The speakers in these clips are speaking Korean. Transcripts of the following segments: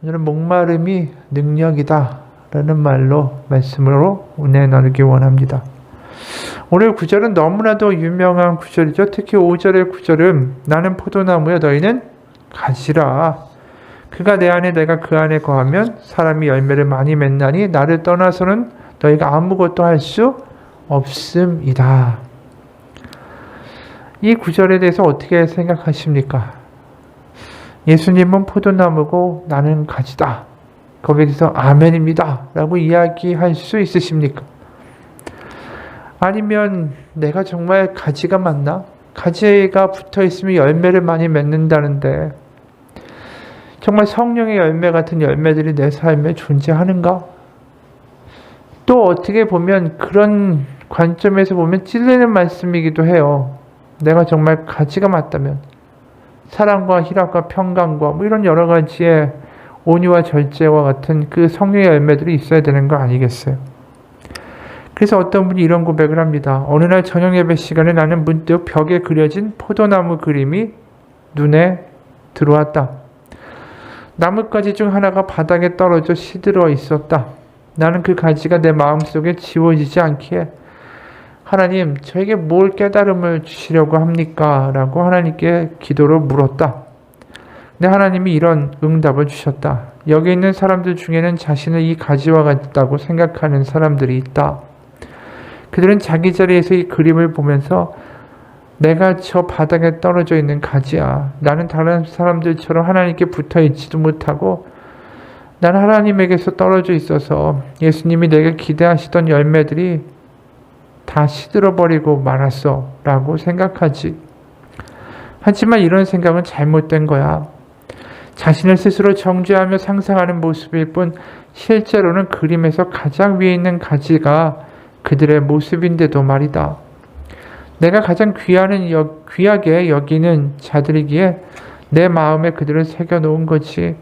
오늘은 목마름이 능력이다 라는 말로 말씀으로 은혜 나누기 원합니다. 오늘 구절은 너무나도 유명한 구절이죠. 특히 5절의 구절은 나는 포도나무여 너희는 가지라. 그가 내 안에 내가 그 안에 거하면 사람이 열매를 많이 맺나니 나를 떠나서는 너희가 아무것도 할 수 없음이다. 이 구절에 대해서 어떻게 생각하십니까? 예수님은 포도나무고 나는 가지다. 거기서 아멘입니다 라고 이야기할 수 있으십니까? 아니면 내가 정말 가지가 맞나? 가지가 붙어있으면 열매를 많이 맺는다는데 정말 성령의 열매 같은 열매들이 내 삶에 존재하는가? 또 어떻게 보면 그런 관점에서 보면 찔리는 말씀이기도 해요. 내가 정말 가지가 맞다면 사랑과 희락과 평강과 이런 여러 가지의 온유와 절제와 같은 그 성령의 열매들이 있어야 되는 거 아니겠어요? 그래서 어떤 분이 이런 고백을 합니다. 어느 날 저녁 예배 시간에 나는 문득 벽에 그려진 포도나무 그림이 눈에 들어왔다. 나뭇가지 중 하나가 바닥에 떨어져 시들어 있었다. 나는 그 가지가 내 마음속에 지워지지 않기에 하나님, 저에게 뭘 깨달음을 주시려고 합니까? 라고 하나님께 기도로 물었다. 근데 하나님이 이런 응답을 주셨다. 여기 있는 사람들 중에는 자신을 이 가지와 같다고 생각하는 사람들이 있다. 그들은 자기 자리에서 이 그림을 보면서 내가 저 바닥에 떨어져 있는 가지야. 나는 다른 사람들처럼 하나님께 붙어 있지도 못하고 나는 하나님에게서 떨어져 있어서 예수님이 내게 기대하시던 열매들이 다 시들어버리고 말았어 라고 생각하지. 하지만 이런 생각은 잘못된 거야. 자신을 스스로 정죄하며 상상하는 모습일 뿐 실제로는 그림에서 가장 위에 있는 가지가 그들의 모습인데도 말이다. 내가 가장 귀하게 여기는 자들이기에 내 마음에 그들을 새겨놓은 거지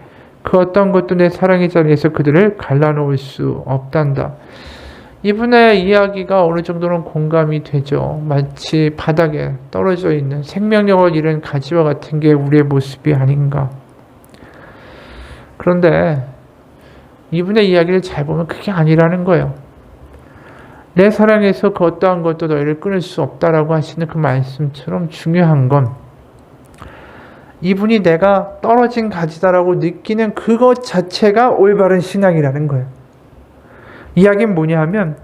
그 어떤 것도 내 사랑의 자리에서 그들을 갈라놓을 수 없단다. 이분의 이야기가 어느 정도는 공감이 되죠. 마치 바닥에 떨어져 있는 생명력을 잃은 가지와 같은 게 우리의 모습이 아닌가. 그런데 이분의 이야기를 잘 보면 그게 아니라는 거예요. 내 사랑에서 그 어떠한 것도 너희를 끊을 수 없다라고 하시는 그 말씀처럼 중요한 건 이분이 내가 떨어진 가지다라고 느끼는 그것 자체가 올바른 신앙이라는 거예요. 이야기는 뭐냐 하면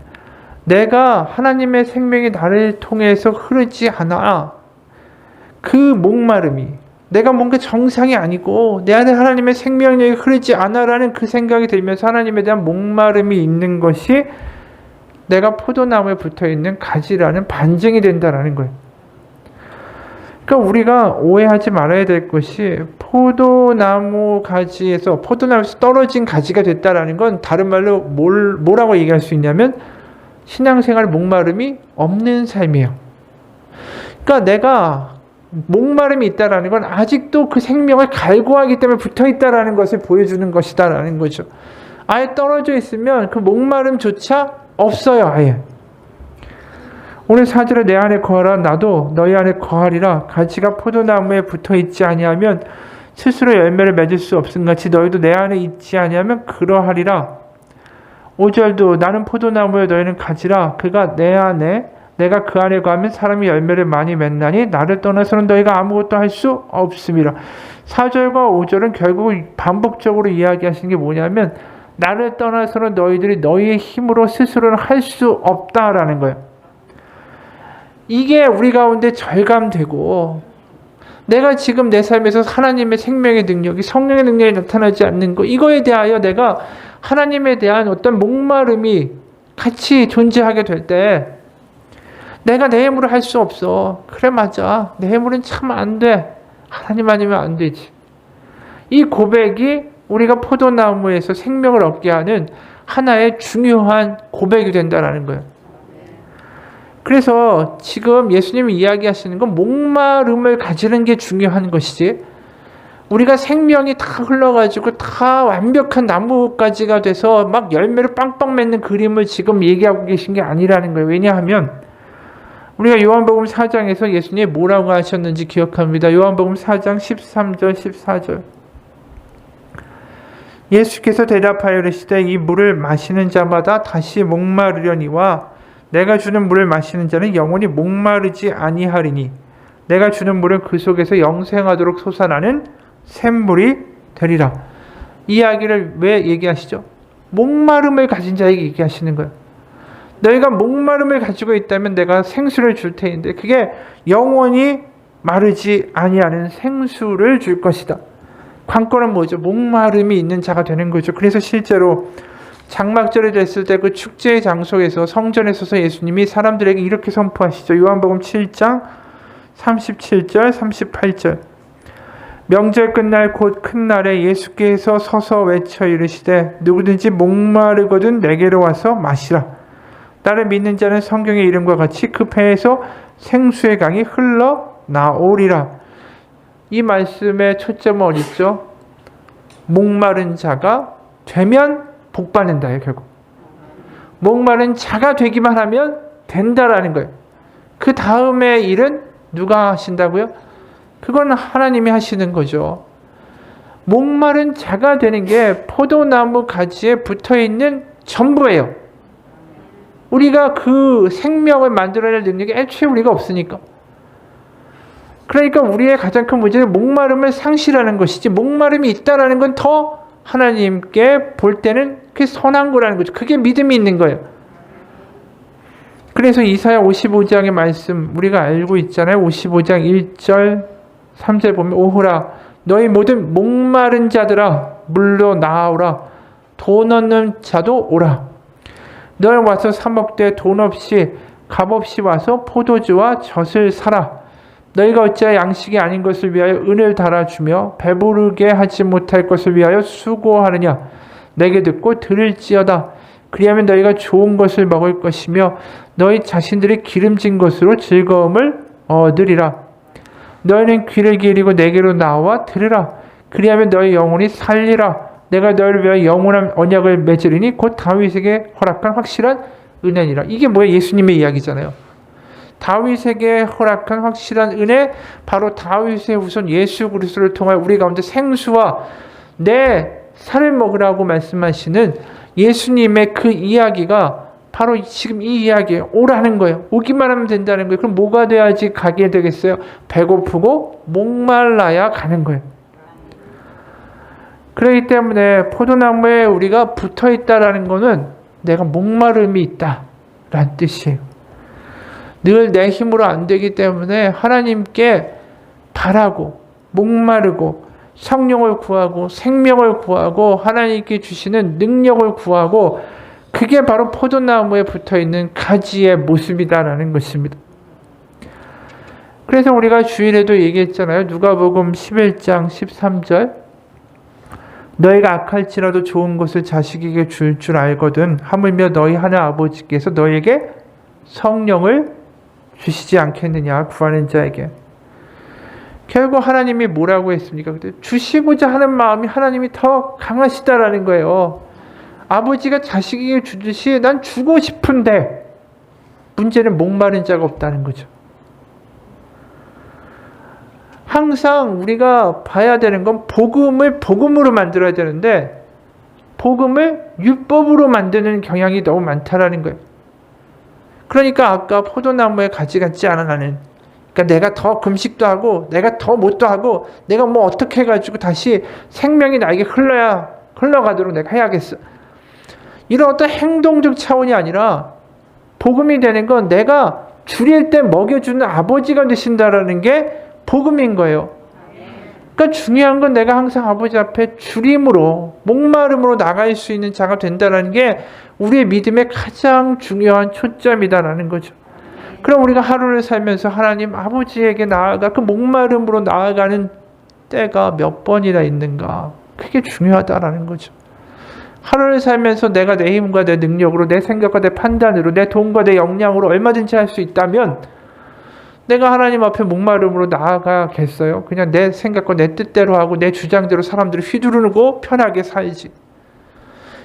내가 하나님의 생명이 나를 통해서 흐르지 않아 그 목마름이 내가 뭔가 정상이 아니고 내 안에 하나님의 생명력이 흐르지 않아라는 그 생각이 들면서 하나님에 대한 목마름이 있는 것이 내가 포도나무에 붙어있는 가지라는 반증이 된다라는 거예요. 그러니까 우리가 오해하지 말아야 될 것이 포도나무에서 떨어진 가지가 됐다라는 건 다른 말로 뭐라고 얘기할 수 있냐면 신앙생활 목마름이 없는 삶이에요. 그러니까 내가 목마름이 있다라는 건 아직도 그 생명을 갈구하기 때문에 붙어있다라는 것을 보여주는 것이다라는 거죠. 아예 떨어져 있으면 그 목마름조차 없어요. 아예. 오늘 4절에 내 안에 거하라 나도 너희 안에 거하리라. 가지가 포도나무에 붙어있지 아니하면 스스로 열매를 맺을 수 없음같이 너희도 내 안에 있지 아니하면 그러하리라. 5절도 나는 포도나무에 너희는 가지라. 그가 내 안에 내가 그 안에 거하면 사람이 열매를 많이 맺나니 나를 떠나서는 너희가 아무것도 할 수 없음이라. 4절과 5절은 결국 반복적으로 이야기하시는 게 뭐냐면 나를 떠나서는 너희들이 너희의 힘으로 스스로는 할 수 없다라는 거예요. 이게 우리 가운데 절감되고 내가 지금 내 삶에서 하나님의 생명의 능력이 성령의 능력이 나타나지 않는 거 이거에 대하여 내가 하나님에 대한 어떤 목마름이 같이 존재하게 될 때 내가 내 힘으로 할 수 없어. 그래 맞아. 내 힘으로는 참 안 돼. 하나님 아니면 안 되지. 이 고백이 우리가 포도나무에서 생명을 얻게 하는 하나의 중요한 고백이 된다는 거예요. 그래서 지금 예수님이 이야기하시는 건 목마름을 가지는 게 중요한 것이지 우리가 생명이 다 흘러가지고 다 완벽한 나무가지가 돼서 막 열매를 빵빵 맺는 그림을 지금 얘기하고 계신 게 아니라는 거예요. 왜냐하면 우리가 요한복음 4장에서 예수님이 뭐라고 하셨는지 기억합니다. 요한복음 4장 13절 14절 예수께서 대답하여 이르시되 이 물을 마시는 자마다 다시 목마르려니와 내가 주는 물을 마시는 자는 영원히 목마르지 아니하리니 내가 주는 물은 그 속에서 영생하도록 솟아나는 샘물이 되리라. 이 이야기를 왜 얘기하시죠? 목마름을 가진 자에게 얘기하시는 거예요. 너희가 목마름을 가지고 있다면 내가 생수를 줄 테인데 그게 영원히 마르지 아니하는 생수를 줄 것이다. 관건은 뭐죠? 목마름이 있는 자가 되는 거죠. 그래서 실제로 장막절이 됐을 때 그 축제의 장소에서 성전에 서서 예수님이 사람들에게 이렇게 선포하시죠. 요한복음 7장 37절 38절 명절 끝날 곧 큰 날에 예수께서 서서 외쳐 이르시되 누구든지 목마르거든 내게로 와서 마시라. 나를 믿는 자는 성경의 이름과 같이 그 배에서 생수의 강이 흘러나오리라. 이 말씀의 초점은 어디 있죠? 목마른 자가 되면 복받는다예요. 결국 목마른 자가 되기만 하면 된다라는 거예요. 그 다음의 일은 누가 하신다고요? 그건 하나님이 하시는 거죠. 목마른 자가 되는 게 포도나무 가지에 붙어있는 전부예요. 우리가 그 생명을 만들어낼 능력이 애초에 우리가 없으니까. 그러니까 우리의 가장 큰 문제는 목마름을 상실하는 것이지 목마름이 있다라는 건 더 하나님께 볼 때는 그게 선한 거라는 거죠. 그게 믿음이 있는 거예요. 그래서 이사야 55장의 말씀 우리가 알고 있잖아요. 55장 1절 3절 보면 오호라 너희 모든 목마른 자들아 물로 나아오라 돈 없는 자도 오라 너희 와서 사 먹되 돈 없이 값 없이 와서 포도주와 젖을 사라 너희가 어찌하여 양식이 아닌 것을 위하여 은을 달아주며 배부르게 하지 못할 것을 위하여 수고하느냐 내게 듣고 들을지어다 그리하면 너희가 좋은 것을 먹을 것이며 너희 자신들이 기름진 것으로 즐거움을 얻으리라 너희는 귀를 기울이고 내게로 나와 들으라 그리하면 너희 영혼이 살리라 내가 너희를 위하여 영원한 언약을 맺으리니 곧 다윗에게 허락한 확실한 은혜니라. 이게 뭐예요? 예수님의 이야기잖아요. 다윗에게 허락한 확실한 은혜, 바로 다윗의 후손 예수 그리스도를 통하여 우리 가운데 생수와 내 살을 먹으라고 말씀하시는 예수님의 그 이야기가 바로 지금 이 이야기에 오라는 거예요. 오기만 하면 된다는 거예요. 그럼 뭐가 돼야지 가게 되겠어요? 배고프고 목말라야 가는 거예요. 그렇기 때문에 포도나무에 우리가 붙어있다라는 거는 내가 목마름이 있다라는 뜻이에요. 늘 내 힘으로 안 되기 때문에 하나님께 바라고 목마르고 성령을 구하고 생명을 구하고 하나님께 주시는 능력을 구하고 그게 바로 포도나무에 붙어있는 가지의 모습이다라는 것입니다. 그래서 우리가 주일에도 얘기했잖아요. 누가복음 11장 13절 너희가 악할지라도 좋은 것을 자식에게 줄 알거든 하물며 너희 하늘 아버지께서 너희에게 성령을 주시지 않겠느냐 구하는 자에게. 결국 하나님이 뭐라고 했습니까? 주시고자 하는 마음이 하나님이 더 강하시다라는 거예요. 아버지가 자식에게 주듯이 난 주고 싶은데 문제는 목마른 자가 없다는 거죠. 항상 우리가 봐야 되는 건 복음을 복음으로 만들어야 되는데 복음을 율법으로 만드는 경향이 너무 많다라는 거예요. 그러니까 아까 포도나무에 가지 같지 않아 나는. 그러니까 내가 더 금식도 하고 내가 더 못도 하고 내가 뭐 어떻게 해가지고 다시 생명이 나에게 흘러가도록 내가 해야겠어. 이런 어떤 행동적 차원이 아니라 복음이 되는 건 내가 줄일 때 먹여주는 아버지가 되신다라는 게 복음인 거예요. 그러니까 중요한 건 내가 항상 아버지 앞에 줄임으로 목마름으로 나갈 수 있는 자가 된다는 게 우리의 믿음의 가장 중요한 초점이다라는 거죠. 그럼 우리가 하루를 살면서 하나님 아버지에게 나아가 그 목마름으로 나아가는 때가 몇 번이나 있는가, 그게 중요하다라는 거죠. 하루를 살면서 내가 내 힘과 내 능력으로, 내 생각과 내 판단으로, 내 돈과 내 역량으로 얼마든지 할 수 있다면 내가 하나님 앞에 목마름으로 나아가겠어요? 그냥 내 생각과 내 뜻대로 하고 내 주장대로 사람들을 휘두르고 편하게 살지.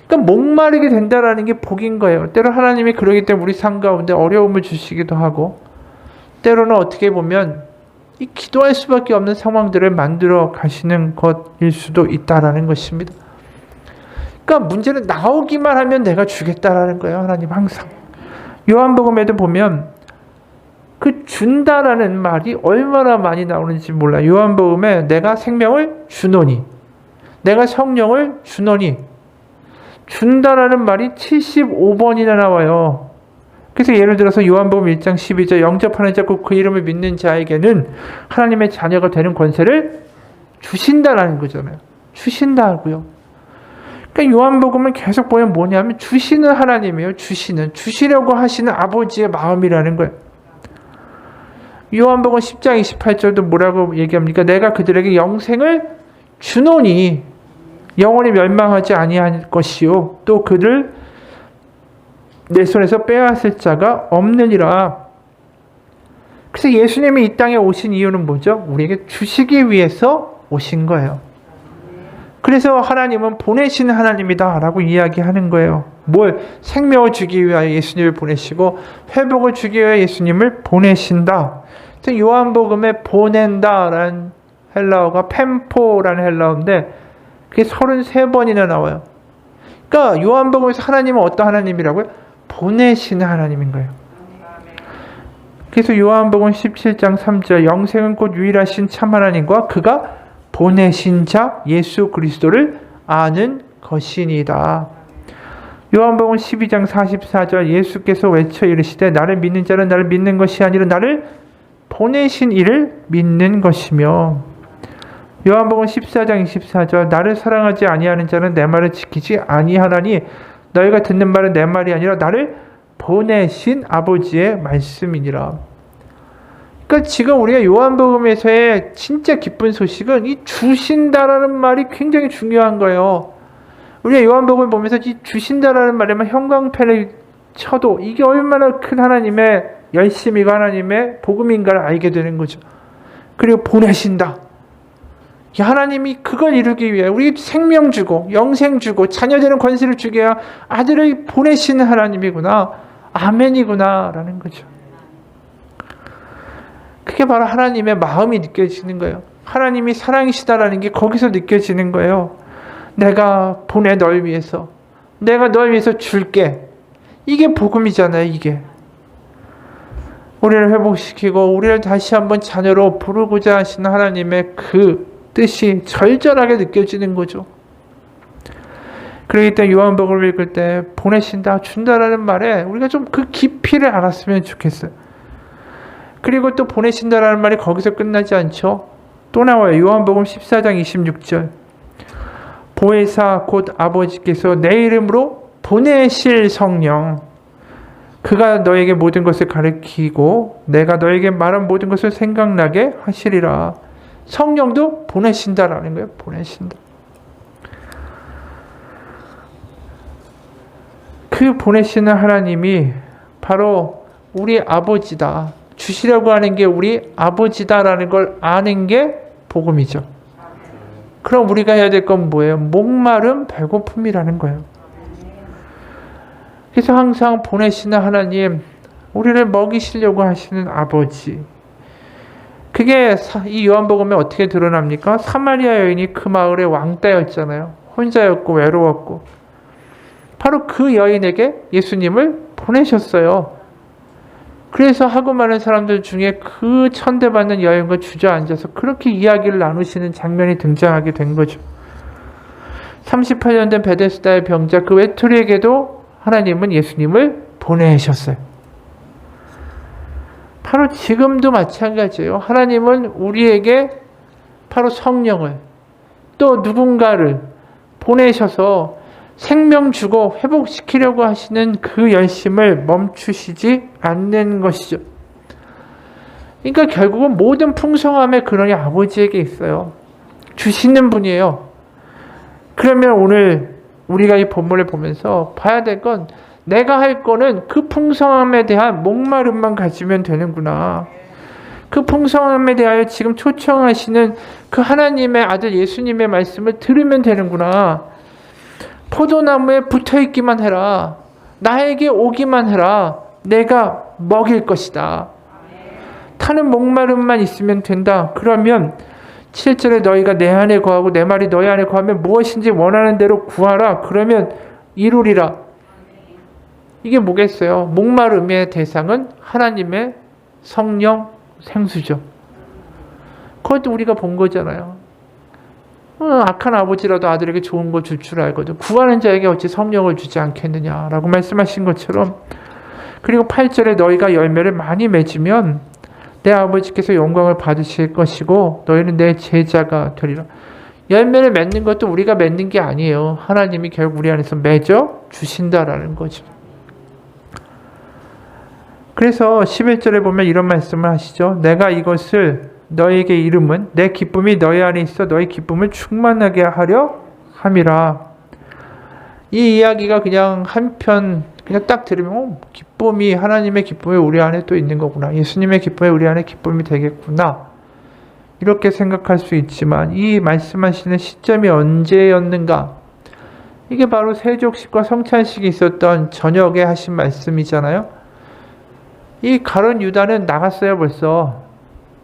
그러니까 목마르게 된다라는 게 복인 거예요. 때로 하나님이 그러기 때문에 우리 삶 가운데 어려움을 주시기도 하고, 때로는 어떻게 보면 이 기도할 수밖에 없는 상황들을 만들어 가시는 것일 수도 있다라는 것입니다. 그러니까 문제는 나오기만 하면 내가 주겠다라는 거예요. 하나님 항상. 요한복음에도 보면 그 준다라는 말이 얼마나 많이 나오는지 몰라요. 요한복음에 내가 생명을 주노니, 내가 성령을 주노니, 준다라는 말이 75번이나 나와요. 그래서 예를 들어서 요한복음 1장 12절 영접하는 자 곧 그 이름을 믿는 자에게는 하나님의 자녀가 되는 권세를 주신다라는 거잖아요. 주신다고요. 그러니까 요한복음을 계속 보면 뭐냐면 주시는 하나님이에요. 주시려고 하시는 아버지의 마음이라는 거예요. 요한복음 10장 28절도 뭐라고 얘기합니까? 내가 그들에게 영생을 주노니 영원히 멸망하지 아니할 것이요 또 그들 내 손에서 빼앗을 자가 없느니라. 그래서 예수님이 이 땅에 오신 이유는 뭐죠? 우리에게 주시기 위해서 오신 거예요. 그래서 하나님은 보내신 하나님이다 라고 이야기하는 거예요. 뭘? 생명을 주기 위하여 예수님을 보내시고 회복을 주기 위하여 예수님을 보내신다. 요한복음에 보낸다라는 헬라어가 펜포라는 헬라어인데 그게 33번이나 나와요. 그러니까 요한복음에서 하나님은 어떤 하나님이라고요? 보내시는 하나님인 거예요. 그래서 요한복음 17장 3절 영생은 곧 유일하신 참 하나님과 그가 보내신 자 예수 그리스도를 아는 것이니이다. 요한복음 12장 44절 예수께서 외쳐 이르시되 나를 믿는 자는 나를 믿는 것이 아니라 나를 보내신 이를 믿는 것이며 요한복음 14장 24절 나를 사랑하지 아니하는 자는 내 말을 지키지 아니하나니 너희가 듣는 말은 내 말이 아니라 나를 보내신 아버지의 말씀이니라. 그러니까 지금 우리가 요한복음에서의 진짜 기쁜 소식은 이 주신다라는 말이 굉장히 중요한 거예요. 우리가 요한복음을 보면서 이 주신다라는 말에만 형광펜을 쳐도 이게 얼마나 큰 하나님의 열심이고 하나님의 복음인가를 알게 되는 거죠. 그리고 보내신다. 하나님이 그걸 이루기 위해 우리 생명 주고 영생 주고 자녀 되는 권세를 주게 해야 아들을 보내시는 하나님이구나. 아멘이구나 라는 거죠. 그게 바로 하나님의 마음이 느껴지는 거예요. 하나님이 사랑이시다라는 게 거기서 느껴지는 거예요. 내가 보내 널 위해서. 내가 널 위해서 줄게. 이게 복음이잖아요. 이게. 우리를 회복시키고 우리를 다시 한번 자녀로 부르고자 하시는 하나님의 그 뜻이 절절하게 느껴지는 거죠. 그러기 때문에 요한복음을 읽을 때 보내신다, 준다라는 말에 우리가 좀 그 깊이를 알았으면 좋겠어요. 그리고 또 보내신다라는 말이 거기서 끝나지 않죠. 또 나와요. 요한복음 14장 26절 보혜사 곧 아버지께서 내 이름으로 보내실 성령 그가 너에게 모든 것을 가르치고 내가 너에게 말한 모든 것을 생각나게 하시리라. 성령도 보내신다라는 거예요. 보내신다. 그 보내시는 하나님이 바로 우리 아버지다. 주시려고 하는 게 우리 아버지다라는 걸 아는 게 복음이죠. 그럼 우리가 해야 될 건 뭐예요? 목마름 배고픔이라는 거예요. 그래서 항상 보내시는 하나님, 우리를 먹이시려고 하시는 아버지. 그게 이 요한복음에 어떻게 드러납니까? 사마리아 여인이 그 마을의 왕따였잖아요. 혼자였고 외로웠고. 바로 그 여인에게 예수님을 보내셨어요. 그래서 하고 많은 사람들 중에 그 천대받는 여인과 주저앉아서 그렇게 이야기를 나누시는 장면이 등장하게 된 거죠. 38년 된 베데스다의 병자 그 외톨이에게도 하나님은 예수님을 보내셨어요. 바로 지금도 마찬가지예요. 하나님은 우리에게 바로 성령을 또 누군가를 보내셔서 생명 주고 회복시키려고 하시는 그 열심을 멈추시지 않는 것이죠. 그러니까 결국은 모든 풍성함의 근원이 아버지에게 있어요. 주시는 분이에요. 그러면 오늘 우리가 이 본문을 보면서 봐야 될 건 내가 할 거는 그 풍성함에 대한 목마름만 가지면 되는구나. 그 풍성함에 대하여 지금 초청하시는 그 하나님의 아들 예수님의 말씀을 들으면 되는구나. 포도나무에 붙어있기만 해라. 나에게 오기만 해라. 내가 먹일 것이다. 타는 목마름만 있으면 된다. 그러면 7절에 너희가 내 안에 거하고 내 말이 너희 안에 거하면 무엇인지 원하는 대로 구하라. 그러면 이루리라. 이게 뭐겠어요? 목마름의 대상은 하나님의 성령 생수죠. 그것도 우리가 본 거잖아요. 악한 아버지라도 아들에게 좋은 거 줄 줄 알거든. 구하는 자에게 어찌 성령을 주지 않겠느냐라고 말씀하신 것처럼, 그리고 8절에 너희가 열매를 많이 맺으면 내 아버지께서 영광을 받으실 것이고 너희는 내 제자가 되리라. 열매를 맺는 것도 우리가 맺는 게 아니에요. 하나님이 결국 우리 안에서 맺어 주신다라는 거죠. 그래서 11절에 보면 이런 말씀을 하시죠. 내가 이것을 너에게 이름은 내 기쁨이 너희 안에 있어 너희 기쁨을 충만하게 하려 함이라. 이 이야기가 그냥 한편 그냥 딱 들으면 기쁨이, 하나님의 기쁨이 우리 안에 또 있는 거구나. 예수님의 기쁨이 우리 안에 기쁨이 되겠구나. 이렇게 생각할 수 있지만 이 말씀하시는 시점이 언제였는가? 이게 바로 세족식과 성찬식이 있었던 저녁에 하신 말씀이잖아요. 이 가룟 유다는 나갔어요 벌써.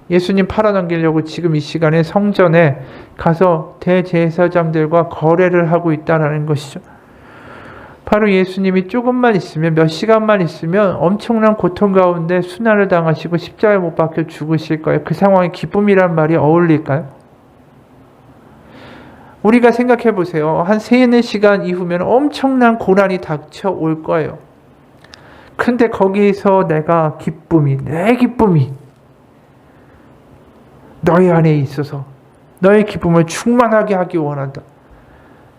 예수님 팔아넘기려고 지금 이 시간에 성전에 가서 대제사장들과 거래를 하고 있다는 것이죠. 바로 예수님이 조금만 있으면, 몇 시간만 있으면 엄청난 고통 가운데 순환을 당하시고 십자가에 못 박혀 죽으실 거예요. 그 상황에 기쁨이란 말이 어울릴까요? 우리가 생각해 보세요. 한 3-4시간 이후면 엄청난 고난이 닥쳐올 거예요. 근데 거기서 내가 기쁨이, 내 기쁨이 너희 안에 있어서 너의 기쁨을 충만하게 하기 원한다.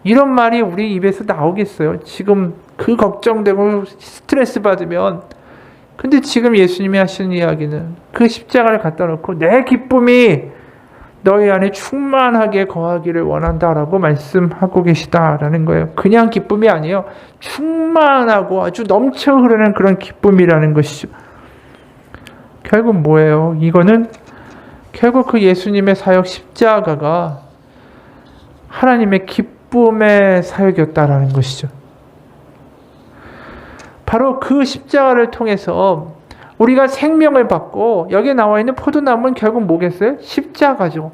이런 말이 우리 입에서 나오겠어요? 지금 그 걱정되고 스트레스 받으면. 근데 지금 예수님이 하시는 이야기는 그 십자가를 갖다 놓고 내 기쁨이 너희 안에 충만하게 거하기를 원한다라고 말씀하고 계시다라는 거예요. 그냥 기쁨이 아니에요. 충만하고 아주 넘쳐 흐르는 그런 기쁨이라는 것이죠. 결국 뭐예요? 이거는 결국 그 예수님의 사역 십자가가 하나님의 기쁨의 사역이었다라는 것이죠. 바로 그 십자가를 통해서 우리가 생명을 받고, 여기에 나와 있는 포도나무는 결국 뭐겠어요? 십자가죠.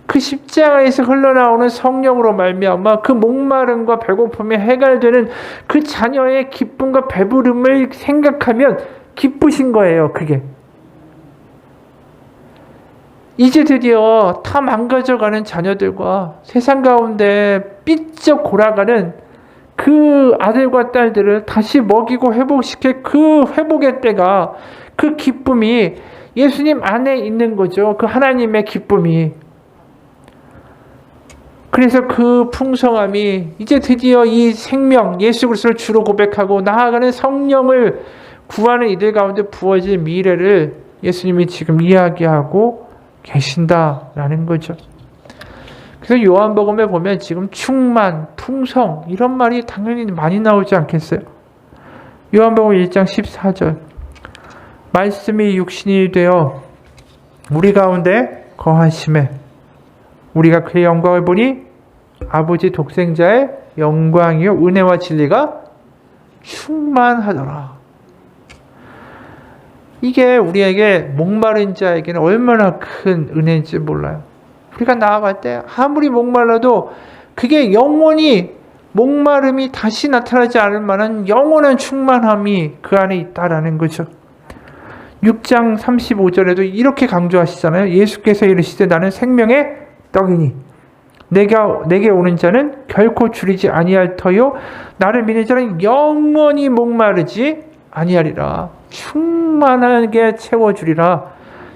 그 십자가에서 흘러나오는 성령으로 말미암아 그 목마름과 배고픔이 해결되는 그 자녀의 기쁨과 배부름을 생각하면 기쁘신 거예요. 그게 이제 드디어 다 망가져가는 자녀들과 세상 가운데 삐쩍 골아가는 그 아들과 딸들을 다시 먹이고 회복시킬 그 회복의 때가, 그 기쁨이 예수님 안에 있는 거죠. 그 하나님의 기쁨이. 그래서 그 풍성함이 이제 드디어 이 생명, 예수 그리스도를 주로 고백하고 나아가는 성령을 구하는 이들 가운데 부어질 미래를 예수님이 지금 이야기하고 계신다라는 거죠. 그래서 요한복음에 보면 지금 충만, 풍성 이런 말이 당연히 많이 나오지 않겠어요? 요한복음 1장 14절 말씀이 육신이 되어 우리 가운데 거하심에 우리가 그의 영광을 보니 아버지 독생자의 영광이요 은혜와 진리가 충만하더라. 이게 우리에게 목마른 자에게는 얼마나 큰 은혜인지 몰라요. 우리가 나아갈 때 아무리 목말라도 그게 영원히 목마름이 다시 나타나지 않을 만한 영원한 충만함이 그 안에 있다라는 거죠. 6장 35절에도 이렇게 강조하시잖아요. 예수께서 이르시되 나는 생명의 떡이니 내게 오는 자는 결코 줄이지 아니할 터요 나를 믿는 자는 영원히 목마르지 아니하리라. 충만하게 채워주리라.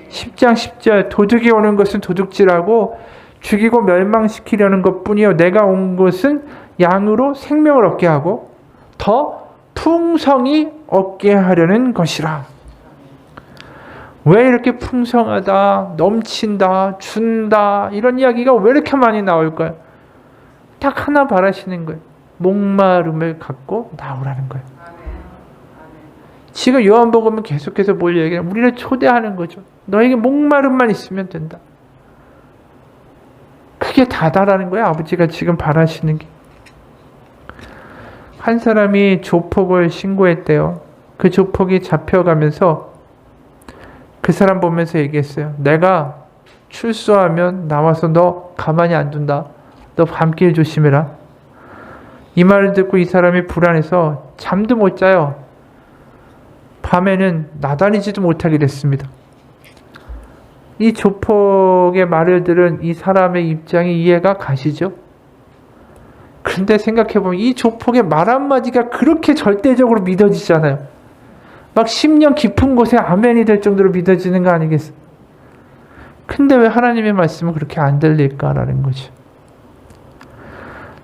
10장 10절 도둑이 오는 것은 도둑질하고 죽이고 멸망시키려는 것뿐이요 내가 온 것은 양으로 생명을 얻게 하고 더 풍성히 얻게 하려는 것이라. 왜 이렇게 풍성하다, 넘친다, 준다 이런 이야기가 왜 이렇게 많이 나올까요? 딱 하나 바라시는 거예요. 목마름을 갖고 나오라는 거예요. 지금 요한복음은 계속해서 뭘 얘기하냐? 우리를 초대하는 거죠. 너에게 목마름만 있으면 된다. 그게 다다라는 거예요. 아버지가 지금 바라시는 게. 한 사람이 조폭을 신고했대요. 그 조폭이 잡혀가면서 그 사람 보면서 얘기했어요. 내가 출소하면 나와서 너 가만히 안 둔다. 너 밤길 조심해라. 이 말을 듣고 이 사람이 불안해서 잠도 못 자요. 밤에는 나다니지도 못하게 됐습니다. 이 조폭의 말을 들은 이 사람의 입장이 이해가 가시죠? 근데 생각해보면 이 조폭의 말 한마디가 그렇게 절대적으로 믿어지잖아요. 막 10년 깊은 곳에 아멘이 될 정도로 믿어지는 거 아니겠어요? 근데 왜 하나님의 말씀은 그렇게 안 들릴까라는 거죠.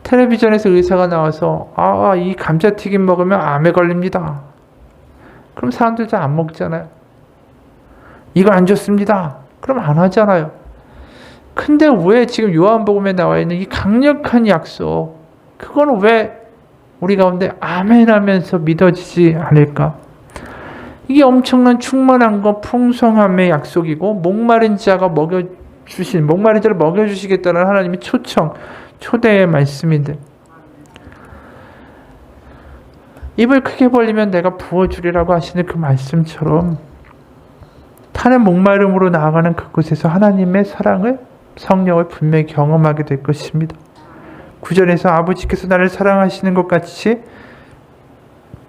텔레비전에서 의사가 나와서 이 감자튀김 먹으면 암에 걸립니다. 그럼 사람들 잘 안 먹잖아요. 이거 안 좋습니다. 그럼 안 하잖아요. 근데 왜 지금 요한복음에 나와 있는 이 강력한 약속, 그거는 왜 우리 가운데 아멘 하면서 믿어지지 않을까? 이게 엄청난 충만함과 풍성함의 약속이고, 목마른 자를 먹여주시겠다는 하나님의 초대의 말씀인데, 입을 크게 벌리면 내가 부어주리라고 하시는 그 말씀처럼 타는 목마름으로 나아가는 그곳에서 하나님의 사랑을, 성령을 분명히 경험하게 될 것입니다. 9절에서 아버지께서 나를 사랑하시는 것 같이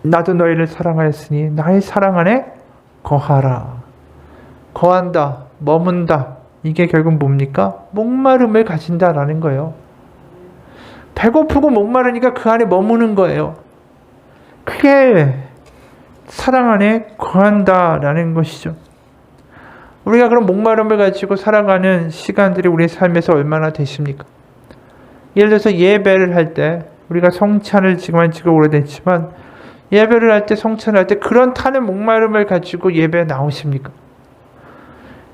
나도 너희를 사랑하였으니 나의 사랑 안에 거하라. 거한다, 머문다. 이게 결국 뭡니까? 목마름을 가진다라는 거예요. 배고프고 목마르니까 그 안에 머무는 거예요. 그게 사랑 안에 거한다라는 것이죠. 우리가 그런 목마름을 가지고 살아가는 시간들이 우리 삶에서 얼마나 되십니까? 예를 들어서 예배를 할 때, 우리가 성찬을 지금 한 지가 오래됐지만 예배를 할 때, 성찬을 할 때 그런 타는 목마름을 가지고 예배에 나오십니까?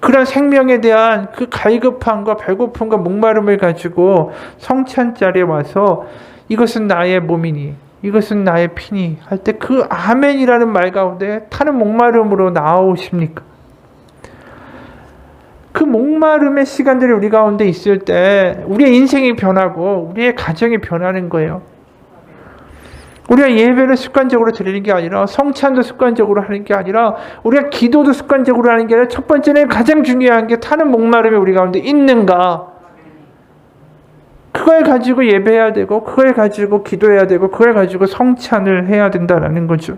그런 생명에 대한 그 갈급함과 배고픔과 목마름을 가지고 성찬 자리에 와서 이것은 나의 몸이니, 이것은 나의 피니 할 때 그 아멘이라는 말 가운데 타는 목마름으로 나오십니까? 그 목마름의 시간들이 우리 가운데 있을 때 우리의 인생이 변하고 우리의 가정이 변하는 거예요. 우리가 예배를 습관적으로 드리는 게 아니라, 성찬도 습관적으로 하는 게 아니라, 우리가 기도도 습관적으로 하는 게 아니라, 첫 번째는 가장 중요한 게 타는 목마름이 우리 가운데 있는가. 그걸 가지고 예배해야 되고, 그걸 가지고 기도해야 되고, 그걸 가지고 성찬을 해야 된다라는 거죠.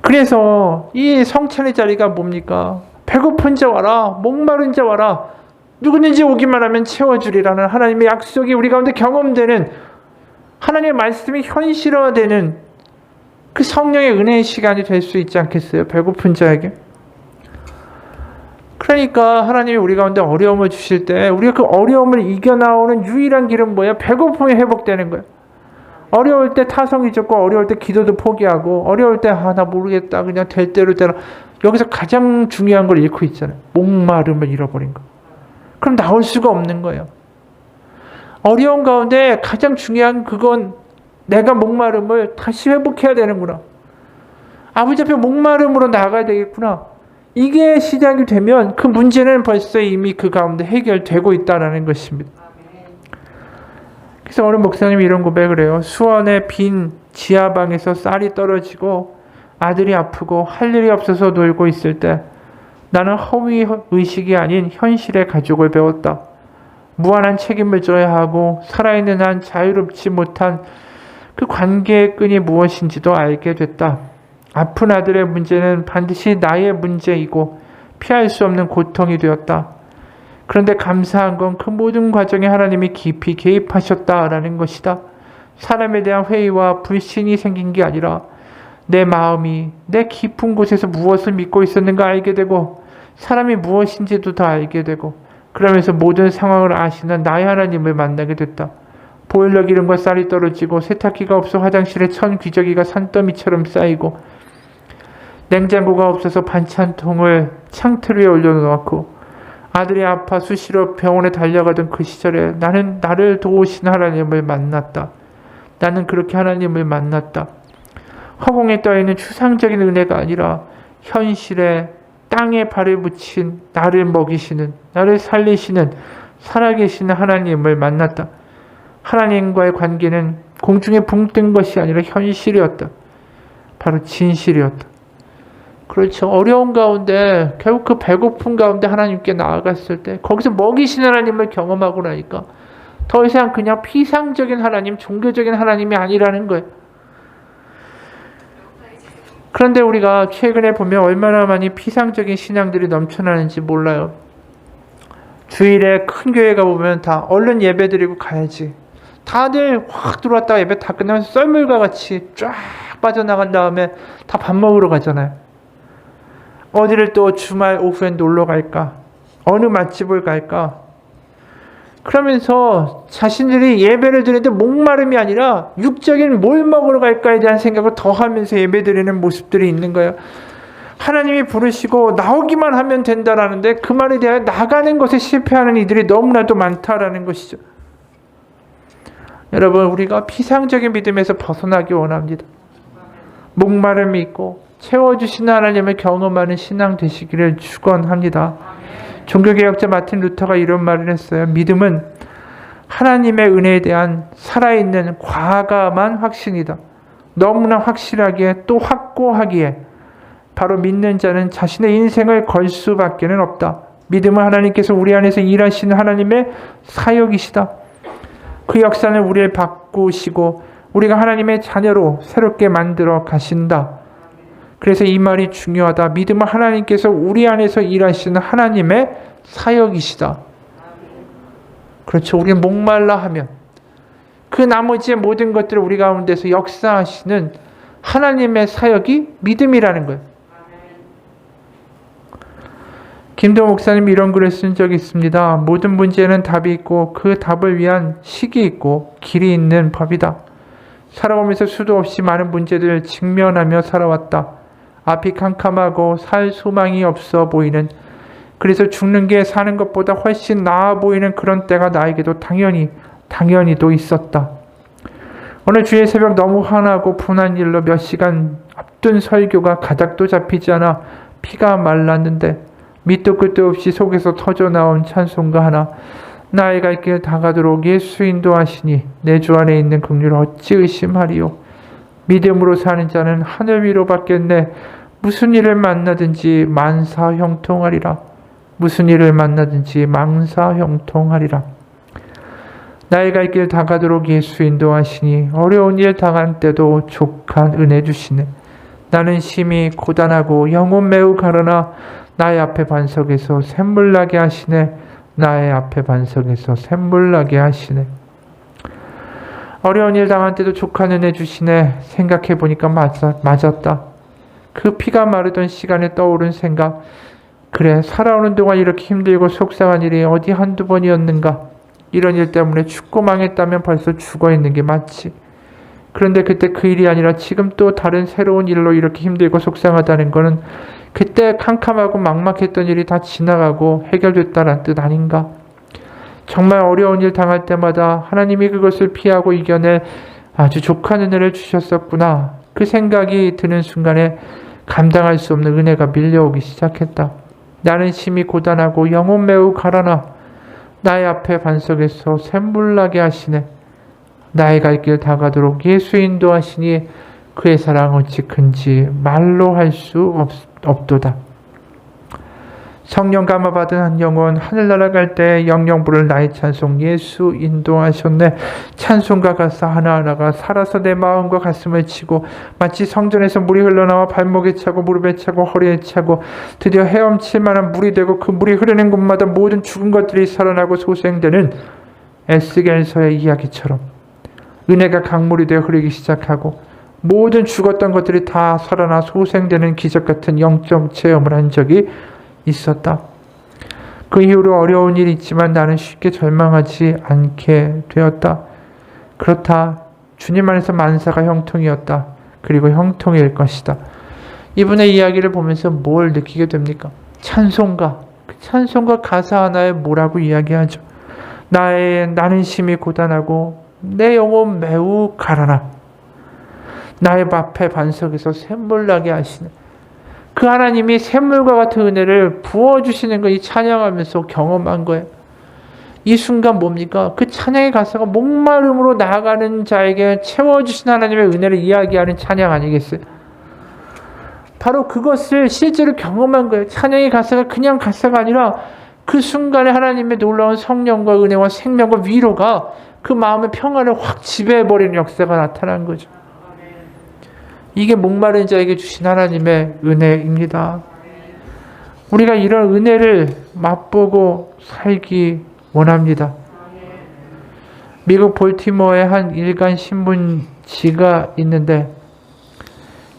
그래서 이 성찬의 자리가 뭡니까? 배고픈 자 와라, 목마른 자 와라, 누구든지 오기만 하면 채워주리라는 하나님의 약속이 우리 가운데 경험되는, 하나님의 말씀이 현실화되는 그 성령의 은혜의 시간이 될 수 있지 않겠어요? 배고픈 자에게. 그러니까 하나님이 우리 가운데 어려움을 주실 때 우리가 그 어려움을 이겨나오는 유일한 길은 뭐예요? 배고픔이 회복되는 거예요. 어려울 때 타성이 적고, 어려울 때 기도도 포기하고, 어려울 때 나 모르겠다, 그냥 될 대로 되라. 여기서 가장 중요한 걸 잃고 있잖아요. 목마름을 잃어버린 거. 그럼 나올 수가 없는 거예요. 어려운 가운데 가장 중요한 그건 내가 목마름을 다시 회복해야 되는구나. 아버지 앞에 목마름으로 나가야 되겠구나. 이게 시작이 되면 그 문제는 벌써 이미 그 가운데 해결되고 있다는 것입니다. 그래서 어느 목사님이 이런 고백을 해요. 수원의 빈 지하방에서 쌀이 떨어지고 아들이 아프고 할 일이 없어서 놀고 있을 때 나는 허위의식이 아닌 현실의 가족을 배웠다. 무한한 책임을 져야 하고 살아있는 한 자유롭지 못한 그 관계의 끈이 무엇인지도 알게 됐다. 아픈 아들의 문제는 반드시 나의 문제이고 피할 수 없는 고통이 되었다. 그런데 감사한 건 그 모든 과정에 하나님이 깊이 개입하셨다라는 것이다. 사람에 대한 회의와 불신이 생긴 게 아니라 내 마음이 내 깊은 곳에서 무엇을 믿고 있었는가 알게 되고, 사람이 무엇인지도 더 알게 되고, 그러면서 모든 상황을 아시는 나의 하나님을 만나게 됐다. 보일러 기름과 쌀이 떨어지고 세탁기가 없어 화장실에 천 기저귀가 산더미처럼 쌓이고 냉장고가 없어서 반찬통을 창틀 위에 올려놓았고 아들이 아파 수시로 병원에 달려가던 그 시절에 나는 나를 도우신 하나님을 만났다. 나는 그렇게 하나님을 만났다. 허공에 떠있는 추상적인 은혜가 아니라 현실에 땅에 발을 붙인 나를 먹이시는, 나를 살리시는 살아계시는 하나님을 만났다. 하나님과의 관계는 공중에 붕 뜬 것이 아니라 현실이었다. 바로 진실이었다. 그렇죠. 어려운 가운데 결국 그 배고픈 가운데 하나님께 나아갔을 때 거기서 먹이시는 하나님을 경험하고 나니까 더 이상 그냥 피상적인 하나님, 종교적인 하나님이 아니라는 거예요. 그런데 우리가 최근에 보면 얼마나 많이 피상적인 신앙들이 넘쳐나는지 몰라요. 주일에 큰 교회 가보면 다 얼른 예배 드리고 가야지. 다들 확 들어왔다가 예배 다 끝나면서 썰물과 같이 쫙 빠져나간 다음에 다 밥 먹으러 가잖아요. 어디를 또 주말 오후에 놀러 갈까? 어느 맛집을 갈까? 그러면서 자신들이 예배를 드리는데 목마름이 아니라 육적인 뭘 먹으러 갈까에 대한 생각을 더 하면서 예배 드리는 모습들이 있는 거예요. 하나님이 부르시고 나오기만 하면 된다라는데 그 말에 대하여 나가는 것에 실패하는 이들이 너무나도 많다라는 것이죠. 여러분, 우리가 피상적인 믿음에서 벗어나기 원합니다. 목마름이 있고 채워주시는 하나님을 경험하는 신앙 되시기를 축원합니다. 종교개혁자 마틴 루터가 이런 말을 했어요. 믿음은 하나님의 은혜에 대한 살아있는 과감한 확신이다. 너무나 확실하기에 또 확고하기에 바로 믿는 자는 자신의 인생을 걸 수밖에는 없다. 믿음은 하나님께서 우리 안에서 일하시는 하나님의 사역이시다. 그 역사는 우리를 바꾸시고 우리가 하나님의 자녀로 새롭게 만들어 가신다. 그래서 이 말이 중요하다. 믿음은 하나님께서 우리 안에서 일하시는 하나님의 사역이시다. 그렇죠. 우리는 목말라 하면 그 나머지의 모든 것들을 우리 가운데서 역사하시는 하나님의 사역이 믿음이라는 거예요. 김도 목사님이 이런 글을 쓴 적이 있습니다. 모든 문제에는 답이 있고 그 답을 위한 식이 있고 길이 있는 법이다. 살아오면서 수도 없이 많은 문제들을 직면하며 살아왔다. 앞이 캄캄하고 살 소망이 없어 보이는, 그래서 죽는 게 사는 것보다 훨씬 나아 보이는 그런 때가 나에게도 당연히도 있었다. 오늘 주의 새벽 너무 화나고 분한 일로 몇 시간 앞둔 설교가 가닥도 잡히지 않아 피가 말랐는데 밑도 끝도 없이 속에서 터져나온 찬송가 하나, 나의 갈 길 다가도록 예수 인도하시니 내 주 안에 있는 긍휼을 어찌 의심하리요. 믿음으로 사는 자는 하늘 위로 받겠네. 무슨 일을 만나든지 만사 형통하리라. 무슨 일을 만나든지 망사 형통하리라. 나의 갈 길 다가도록 예수 인도하시니 어려운 일 당한 때도 족한 은혜 주시네. 나는 심히 고단하고 영혼 매우 가르나 나의 앞에 반석에서 샘물 나게 하시네. 나의 앞에 반석에서 샘물 나게 하시네. 어려운 일 당할 때도 족한 은혜 주시네. 생각해보니까 맞았다. 그 피가 마르던 시간에 떠오른 생각. 그래, 살아오는 동안 이렇게 힘들고 속상한 일이 어디 한두 번이었는가. 이런 일 때문에 죽고 망했다면 벌써 죽어있는 게 맞지. 그런데 그때 그 일이 아니라 지금 또 다른 새로운 일로 이렇게 힘들고 속상하다는 것은 그때 캄캄하고 막막했던 일이 다 지나가고 해결됐다는 뜻 아닌가? 정말 어려운 일 당할 때마다 하나님이 그것을 피하고 이겨낼 아주 족한 은혜를 주셨었구나. 그 생각이 드는 순간에 감당할 수 없는 은혜가 밀려오기 시작했다. 나는 심히 고단하고 영혼 매우 가라나 나의 앞에 반석에서 샘물 나게 하시네. 나의 갈 길 다가도록 예수 인도하시니 그의 사랑 어찌 큰지 말로 할 수 없도다. 성령 감화받은 한 영혼 하늘나라 갈 때 영영 부를 나의 찬송 예수 인도하셨네. 찬송가 가사 하나하나가 살아서 내 마음과 가슴을 치고 마치 성전에서 물이 흘러나와 발목에 차고 무릎에 차고 허리에 차고 드디어 헤엄칠 만한 물이 되고 그 물이 흐르는 곳마다 모든 죽은 것들이 살아나고 소생되는 에스겔서의 이야기처럼 은혜가 강물이 되어 흐르기 시작하고 모든 죽었던 것들이 다 살아나 소생되는 기적 같은 영적 체험을 한 적이 있었다. 그 이후로 어려운 일이 있지만 나는 쉽게 절망하지 않게 되었다. 그렇다. 주님 안에서 만사가 형통이었다. 그리고 형통일 것이다. 이분의 이야기를 보면서 뭘 느끼게 됩니까? 찬송가. 그 찬송가 가사 하나에 뭐라고 이야기하죠? 나는 심히 고단하고 내 영혼 매우 가라나. 나의 앞에 반석에서 샘물 나게 하시네. 그 하나님이 샘물과 같은 은혜를 부어주시는 걸 이 찬양하면서 경험한 거예요. 이 순간 뭡니까? 그 찬양의 가사가 목마름으로 나아가는 자에게 채워주신 하나님의 은혜를 이야기하는 찬양 아니겠어요? 바로 그것을 실제로 경험한 거예요. 찬양의 가사가 그냥 가사가 아니라 그 순간에 하나님의 놀라운 성령과 은혜와 생명과 위로가 그 마음의 평안을 확 지배해버리는 역사가 나타난 거죠. 이게 목마른 자에게 주신 하나님의 은혜입니다. 우리가 이런 은혜를 맛보고 살기 원합니다. 미국 볼티모어의 한 일간 신문지가 있는데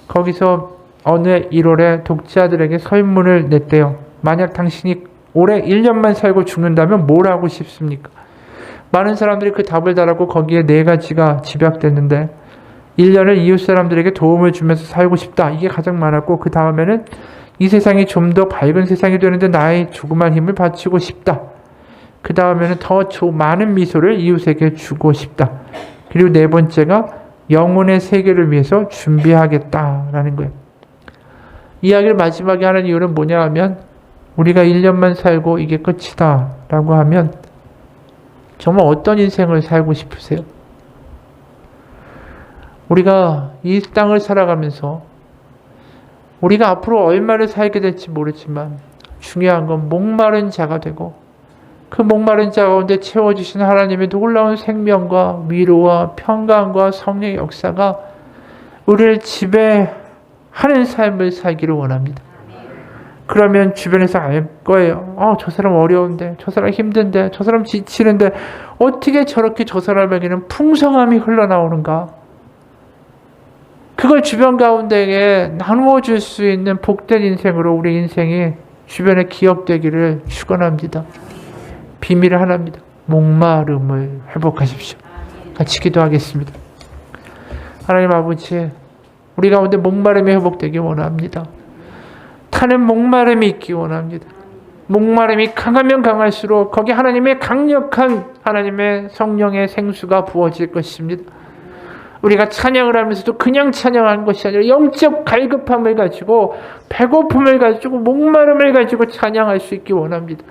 거기서 어느 1월에 독자들에게 설문을 냈대요. 만약 당신이 올해 1년만 살고 죽는다면 뭘 하고 싶습니까? 많은 사람들이 그 답을 달았고 거기에 4가지가 집약됐는데 1년을 이웃 사람들에게 도움을 주면서 살고 싶다. 이게 가장 많았고 그 다음에는 이 세상이 좀 더 밝은 세상이 되는데 나의 조그만 힘을 바치고 싶다. 그 다음에는 더 많은 미소를 이웃에게 주고 싶다. 그리고 4번째가 영혼의 세계를 위해서 준비하겠다라는 거예요. 이야기를 마지막에 하는 이유는 뭐냐 하면 우리가 1년만 살고 이게 끝이다 라고 하면 정말 어떤 인생을 살고 싶으세요? 우리가 이 땅을 살아가면서 우리가 앞으로 얼마를 살게 될지 모르지만 중요한 건 목마른 자가 되고 그 목마른 자 가운데 채워주신 하나님의 놀라운 생명과 위로와 평강과 성령의 역사가 우리를 지배하는 삶을 살기를 원합니다. 그러면 주변에서 알 거예요. 저 사람 어려운데, 저 사람 힘든데, 저 사람 지치는데 어떻게 저렇게 저 사람에게는 풍성함이 흘러나오는가? 그걸 주변 가운데에 나누어 줄 수 있는 복된 인생으로 우리 인생이 주변에 기억되기를 축원합니다. 비밀 하나입니다. 목마름을 회복하십시오. 같이 기도하겠습니다. 하나님 아버지, 우리 가운데 목마름이 회복되기 원합니다. 타는 목마름이 있기 원합니다. 목마름이 강하면 강할수록 거기 하나님의 강력한 하나님의 성령의 생수가 부어질 것입니다. 우리가 찬양을 하면서도 그냥 찬양하는 것이 아니라 영적 갈급함을 가지고 배고픔을 가지고 목마름을 가지고 찬양할 수 있기 원합니다.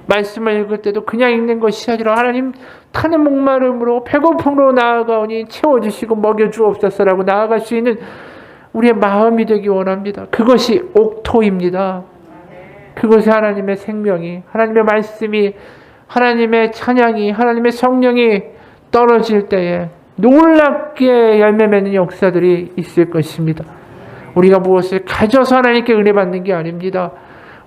말씀을 읽을 때도 그냥 읽는 것이 아니라 하나님 타는 목마름으로 배고픔으로 나아가오니 채워주시고 먹여주옵소서라고 나아갈 수 있는 우리의 마음이 되기 원합니다. 그것이 옥토입니다. 그것이 하나님의 생명이, 하나님의 말씀이, 하나님의 찬양이, 하나님의 성령이 떨어질 때에 놀랍게 열매 맺는 역사들이 있을 것입니다. 우리가 무엇을 가져서 하나님께 은혜 받는 게 아닙니다.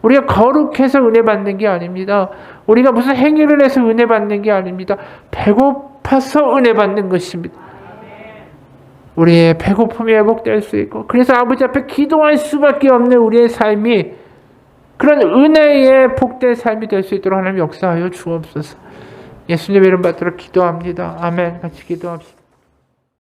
우리가 거룩해서 은혜 받는 게 아닙니다. 우리가 무슨 행위를 해서 은혜 받는 게 아닙니다. 배고파서 은혜 받는 것입니다. 우리의 배고픔이 회복될 수 있고 그래서 아버지 앞에 기도할 수밖에 없는 우리의 삶이 그런 은혜의 복된 삶이 될 수 있도록 하나님 역사하여 주옵소서. 예수님의 이름 받들어 기도합니다. 아멘. 같이 기도합시다.